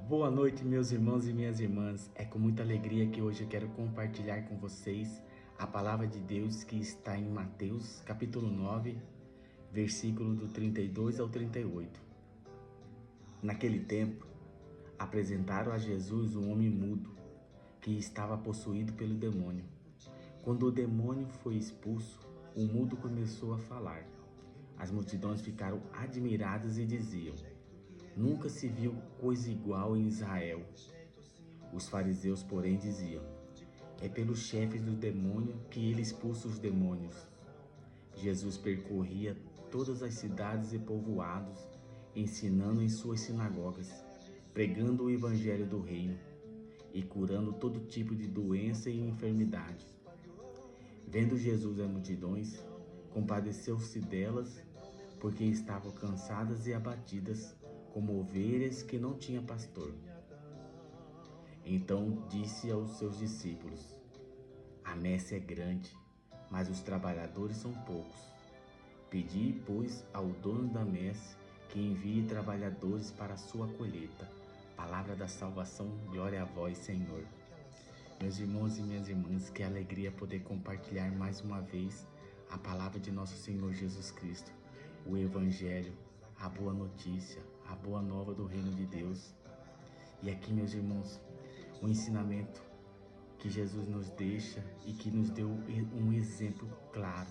Boa noite, meus irmãos e minhas irmãs. É com muita alegria que hoje eu quero compartilhar com vocês a palavra de Deus que está em Mateus, capítulo 9, versículo do 32 ao 38. Naquele tempo, apresentaram a Jesus um homem mudo, que estava possuído pelo demônio. Quando o demônio foi expulso, o mudo começou a falar. As multidões ficaram admiradas e diziam: Nunca se viu coisa igual em Israel. Os fariseus, porém, diziam: É pelos chefes do demônio que ele expulsa os demônios. Jesus percorria todas as cidades e povoados, ensinando em suas sinagogas, pregando o evangelho do reino e curando todo tipo de doença e enfermidade. Vendo Jesus as multidões, compadeceu-se delas, porque estavam cansadas e abatidas, como ovelhas que não tinham pastor. Então disse aos seus discípulos: A messe é grande, mas os trabalhadores são poucos. Pedi, pois, ao dono da messe que envie trabalhadores para a sua colheita. Palavra da salvação, glória a vós, Senhor. Meus irmãos e minhas irmãs, que alegria poder compartilhar mais uma vez a palavra de nosso Senhor Jesus Cristo, o Evangelho, a boa notícia, a boa nova do reino de Deus. E aqui, meus irmãos, o ensinamento que Jesus nos deixa e que nos deu um exemplo claro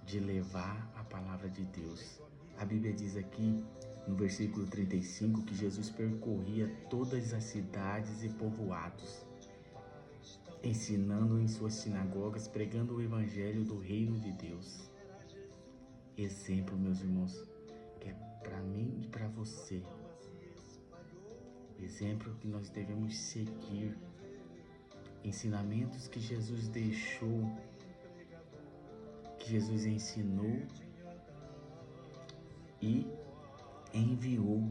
de levar a palavra de Deus. A Bíblia diz aqui no versículo 35 que Jesus percorria todas as cidades e povoados, ensinando em suas sinagogas, pregando o evangelho do reino de Deus. Exemplo, meus irmãos, que é para mim e para você. Exemplo que nós devemos seguir. Ensinamentos que Jesus deixou, que Jesus ensinou e enviou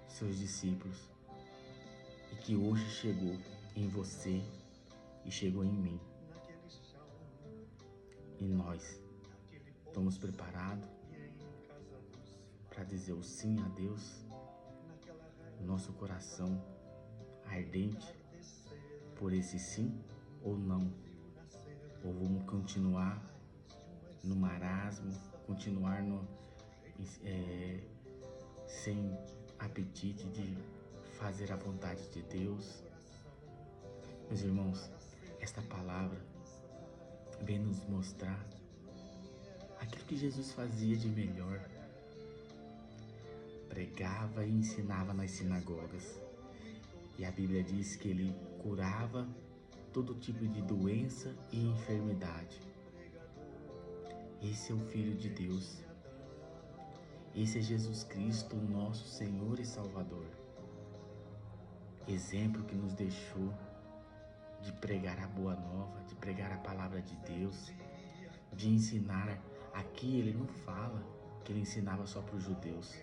seus discípulos e que hoje chegou em você e chegou em mim. E nós estamos preparados para dizer o sim a Deus? Nosso coração ardente por esse sim ou não? Ou vamos continuar no marasmo, continuar sem apetite de fazer a vontade de Deus? Meus irmãos, esta palavra vem nos mostrar aquilo que Jesus fazia de melhor. Pregava e ensinava nas sinagogas. E a Bíblia diz que ele curava todo tipo de doença e enfermidade. Esse é o Filho de Deus. Esse é Jesus Cristo, o nosso Senhor e Salvador. Exemplo que nos deixou de pregar a boa nova, de pregar a palavra de Deus, de ensinar. Aqui ele não fala que ele ensinava só para os judeus.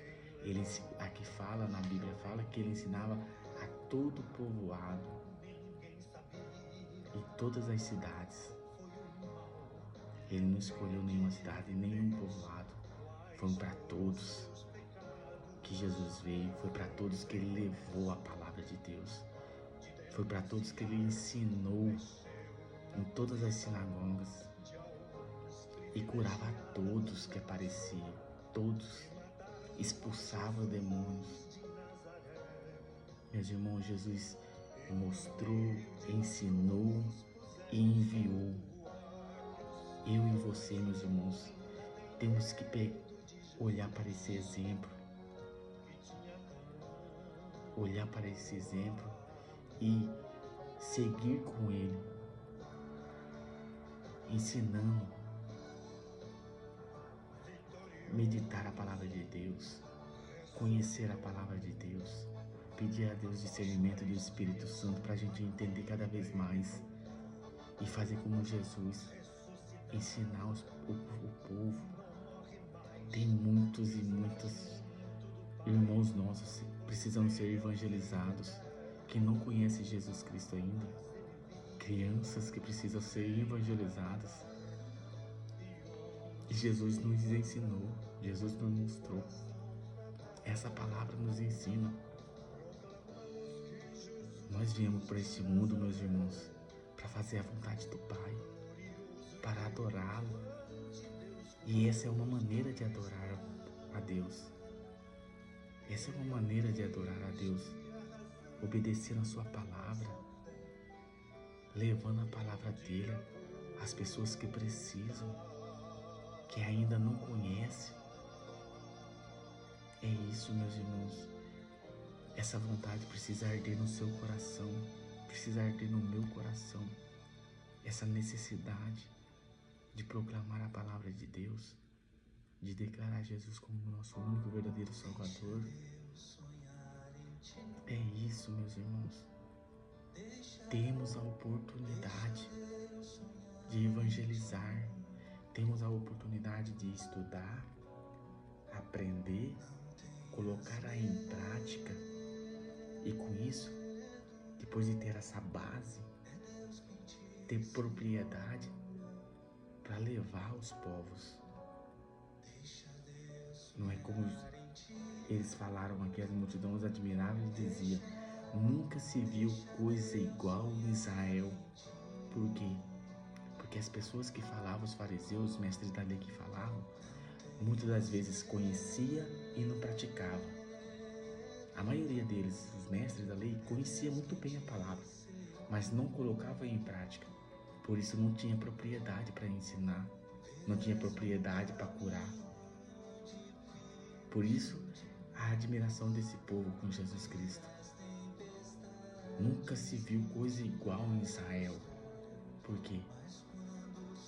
Aqui fala, na Bíblia fala que ele ensinava a todo o povoado e todas as cidades. Ele não escolheu nenhuma cidade, nenhum povoado. Foi para todos que Jesus veio, foi para todos que ele levou a palavra de Deus. Foi para todos que ele ensinou em todas as sinagogas e curava a todos que apareciam, todos, expulsava demônios. Meus irmãos, Jesus mostrou, ensinou e enviou. Eu e você, meus irmãos, temos que olhar para esse exemplo, olhar para esse exemplo e seguir com ele, ensinando, meditar a palavra de Deus, conhecer a palavra de Deus, pedir a Deus discernimento do Espírito Santo para a gente entender cada vez mais e fazer como Jesus, ensinar o povo. Tem muitos e muitos irmãos nossos precisam ser evangelizados, que não conhecem Jesus Cristo ainda. Crianças que precisam ser evangelizadas. E Jesus nos ensinou, Jesus nos mostrou. Essa palavra nos ensina. Nós viemos para este mundo, meus irmãos, para fazer a vontade do Pai, para adorá-lo. E essa é uma maneira de adorar a Deus. Essa é uma maneira de adorar a Deus, obedecendo a sua palavra, levando a palavra dele às pessoas que precisam, que ainda não conhecem. É isso, meus irmãos. Essa vontade precisa arder no seu coração, precisa arder no meu coração. Essa necessidade de proclamar a palavra de Deus, de declarar Jesus como nosso único e verdadeiro Salvador. É isso, meus irmãos. Temos a oportunidade de evangelizar, temos a oportunidade de estudar, aprender, colocar em prática, e com isso, depois de ter essa base, ter propriedade para levar aos povos. Não é como eles falaram aqui, as multidões admiravam e diziam: nunca se viu coisa igual em Israel. Por quê? Porque as pessoas que falavam, os fariseus, os mestres da lei que falavam, muitas das vezes conhecia e não praticava. A maioria deles, os mestres da lei, conhecia muito bem a palavra, mas não colocava em prática. Por isso não tinha propriedade para ensinar, não tinha propriedade para curar. Por isso, a admiração desse povo com Jesus Cristo. Nunca se viu coisa igual em Israel. Por quê?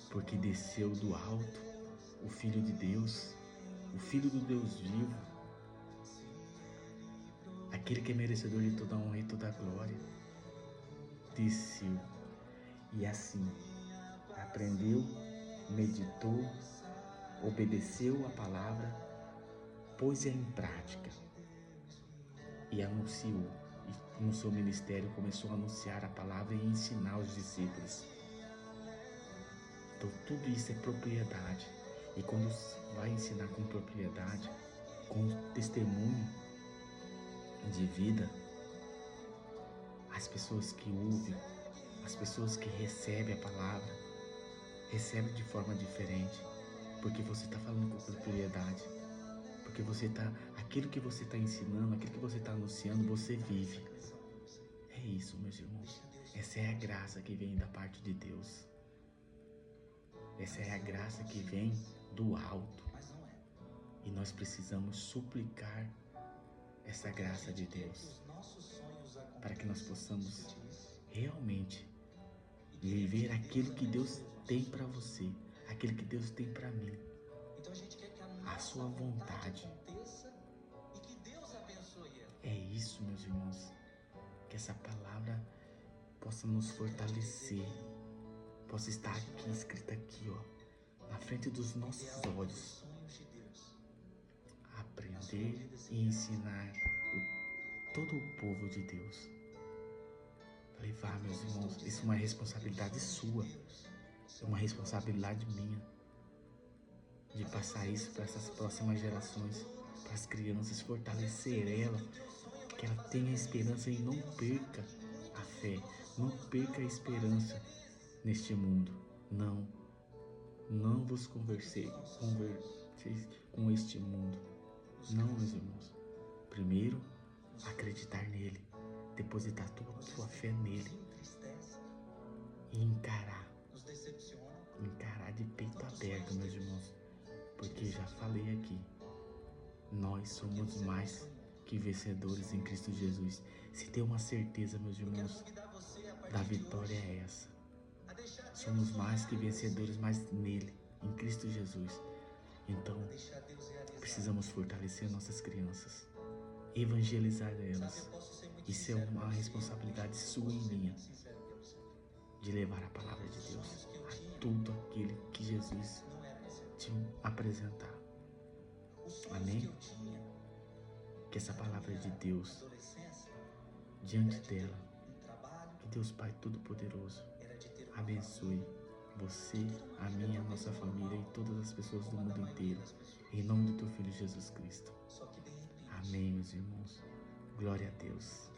Porque desceu do alto o Filho de Deus, o Filho do Deus vivo, aquele que é merecedor de toda honra e toda glória, desceu e assim aprendeu, meditou, obedeceu a palavra, pôs-a em prática e anunciou. E no seu ministério começou a anunciar a palavra e ensinar os discípulos. Então tudo isso é propriedade. E quando vai ensinar com propriedade, com testemunho de vida, as pessoas que ouvem, as pessoas que recebem a palavra, recebem de forma diferente, porque você está falando com propriedade, porque aquilo que você está ensinando, aquilo que você está anunciando, você vive. É isso, meus irmãos. Essa é a graça que vem da parte de Deus. Essa é a graça que vem do alto. E nós precisamos suplicar essa graça de Deus, para que nós possamos realmente viver aquilo que Deus tem para você, aquilo que Deus tem para mim, a sua vontade. É isso, meus irmãos, que essa palavra possa nos fortalecer, possa estar aqui, escrita aqui, ó, na frente dos nossos olhos. Aprender e ensinar todo o povo de Deus. Levar, meus irmãos, isso é uma responsabilidade sua, é uma responsabilidade minha, de passar isso para essas próximas gerações, para as crianças, fortalecer ela, que ela tenha esperança e não perca a fé, não perca a esperança neste mundo. Não vos converseis com este mundo. Não, meus irmãos. Primeiro, acreditar nele, depositar toda a sua fé nele e encarar de peito aberto, meus irmãos, porque já falei aqui, nós somos mais que vencedores em Cristo Jesus. Se tem uma certeza, meus irmãos, da vitória é essa. Somos mais que vencedores, mas nele, em Cristo Jesus. Então, precisamos fortalecer nossas crianças, evangelizar elas. Isso é uma responsabilidade sua e minha, de levar a palavra de Deus a tudo aquele que Jesus te apresentar. Amém? Que essa palavra de Deus, diante dela, que Deus Pai Todo-Poderoso abençoe você, a minha, a nossa família e todas as pessoas do mundo inteiro, em nome do teu Filho Jesus Cristo. Amém, meus irmãos. Glória a Deus.